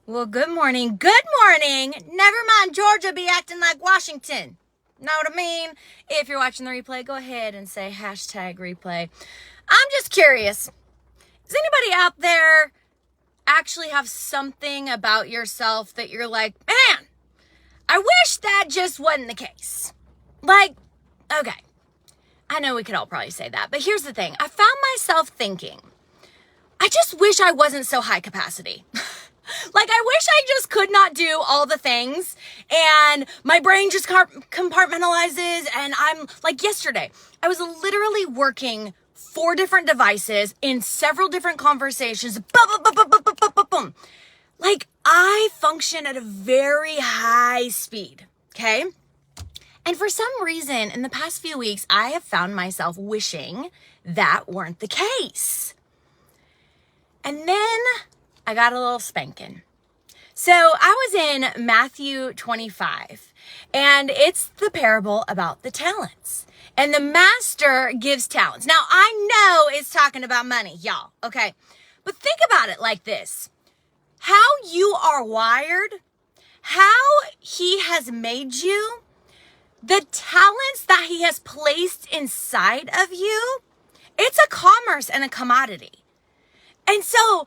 Well, good morning. Good morning. Never mind, Georgia be acting like Washington. Know what I mean? If you're watching the replay, go ahead and say hashtag replay. I'm just curious. Does anybody out there actually have something about yourself that you're like, man, I wish that just wasn't the case? Like, okay, I know we could all probably say that, but here's the thing. I found myself thinking, I just wish I wasn't so high capacity. Like, I wish I just could not do all the things and my brain just compartmentalizes. And I'm like, yesterday, I was literally working 4 different devices in several different conversations. Boom, boom, boom, boom, boom, boom, boom, boom. Like, I function at a very high speed, okay? And for some reason, in the past few weeks, I have found myself wishing that weren't the case. And then I got a little spanking. So I was in Matthew 25, and it's the parable about the talents. And the master gives talents. Now, I know it's talking about money, y'all, okay? But think about it like this. How you are wired, how he has made you, the talents that he has placed inside of you, it's a commerce and a commodity. And so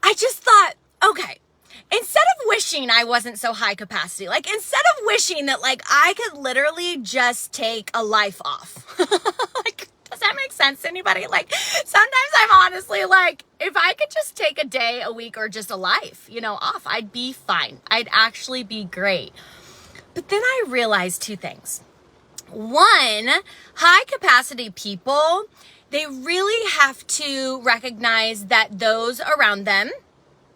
I just thought, okay, instead of wishing I wasn't so high capacity, like instead of wishing that like I could literally just take a life off, like, does that make sense to anybody? Like sometimes I'm honestly like, if I could just take a day, a week, or just a life, off, I'd be fine. I'd actually be great. But then I realized 2 things. One, high capacity people, they really have to recognize that those around them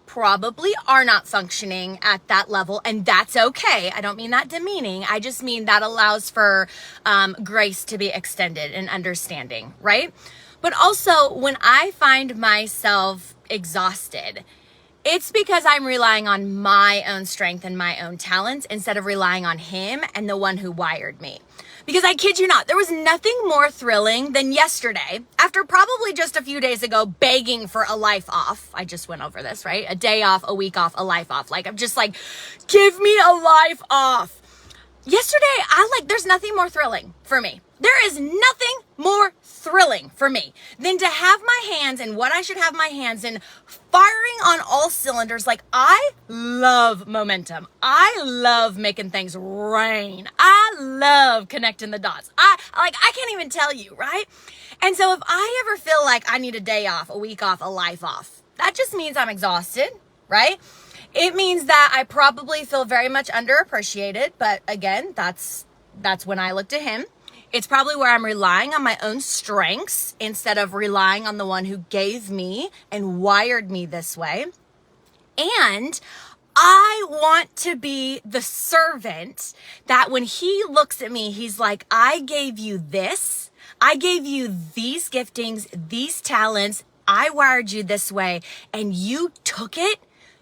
probably are not functioning at that level, and that's okay. I don't mean that demeaning. I just mean that allows for grace to be extended and understanding, right? But also, when I find myself exhausted, it's because I'm relying on my own strength and my own talents instead of relying on him and the one who wired me. Because I kid you not, there was nothing more thrilling than yesterday, after probably just a few days ago begging for a life off. I just went over this, right? A day off, a week off, a life off. Like, I'm just like, give me a life off. Yesterday, there's nothing more thrilling for me. There is nothing more thrilling for me than to have my hands in what I should have my hands in, firing on all cylinders. Like, I love momentum. I love making things rain. I love connecting the dots. I can't even tell you, right? And so if I ever feel like I need a day off, a week off, a life off, that just means I'm exhausted, right? It means that I probably feel very much underappreciated, but again, that's when I look to him. It's probably where I'm relying on my own strengths instead of relying on the one who gave me and wired me this way. And I want to be the servant that when he looks at me, he's like, I gave you this. I gave you these giftings, these talents. I wired you this way, and you took it,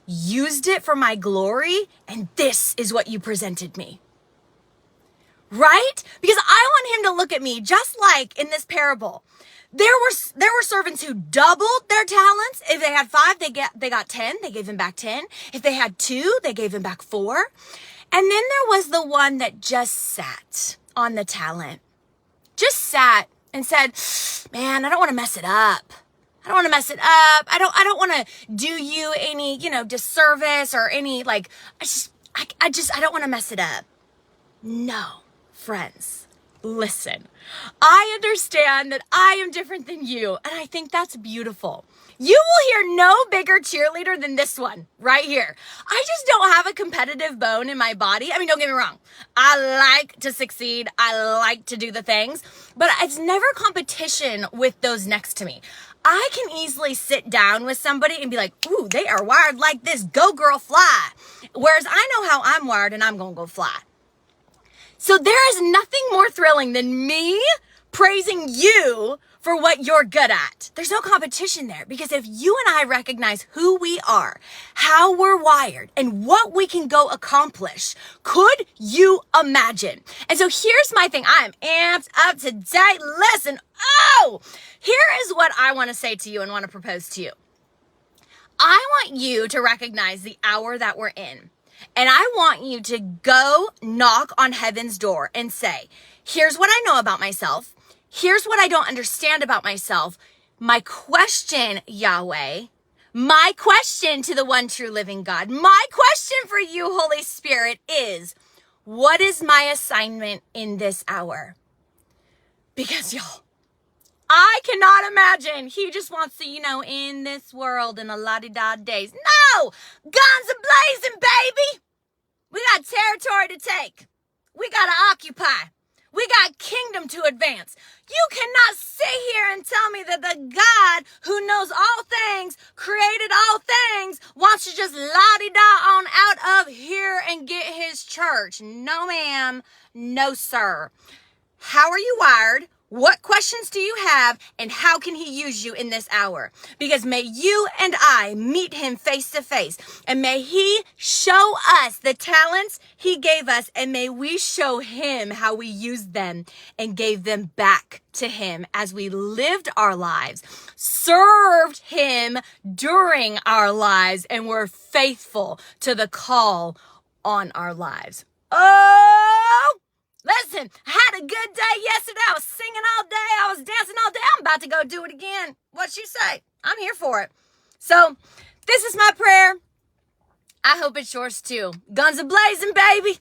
used it for my glory, and this is what you presented me. Right? Because I want him to look at me just like in this parable. There were servants who doubled their talents. If they had 5, they got 10. They gave him back 10. If they had 2, they gave him back 4. And then there was the one that just sat on the talent. Just sat and said, man, I don't want to mess it up. I don't want to mess it up. I don't want to do you any, disservice or any, I don't want to mess it up. No, friends, listen. I understand that I am different than you, and I think that's beautiful. You will hear no bigger cheerleader than this one right here. I just don't have a competitive bone in my body. I mean, don't get me wrong. I like to succeed. I like to do the things, but it's never competition with those next to me. I can easily sit down with somebody and be like, ooh, they are wired like this. Go girl, fly. Whereas I know how I'm wired and I'm going to go fly. So there is nothing more thrilling than me praising you for what you're good at. There's no competition there, because if you and I recognize who we are, how we're wired, and what we can go accomplish, could you imagine? And so here's my thing. I am amped up today. Listen, here is what I want to say to you and want to propose to you. I want you to recognize the hour that we're in. And I want you to go knock on heaven's door and say, here's what I know about myself. Here's what I don't understand about myself. My question, Yahweh, my question to the one true living God, my question for you, Holy Spirit, is, what is my assignment in this hour? Because y'all, I cannot imagine he just wants to, in this world in a la-di-da days. No! Guns a-blazing, baby! We got territory to take. We got to occupy. We got kingdom to advance. You cannot sit here and tell me that the God who knows all things, created all things, wants to just la-di-da on out of here and get his church. No, ma'am. No, sir. How are you wired? What questions do you have? And how can he use you in this hour? Because may you and I meet him face to face. And may he show us the talents he gave us. And may we show him how we used them and gave them back to him as we lived our lives, served him during our lives, and were faithful to the call on our lives. Oh! Listen, I had a good day yesterday. I was singing all day. I was dancing all day. I'm about to go do it again. What you say? I'm here for it. So this is my prayer. I hope it's yours too. Guns a-blazing, baby.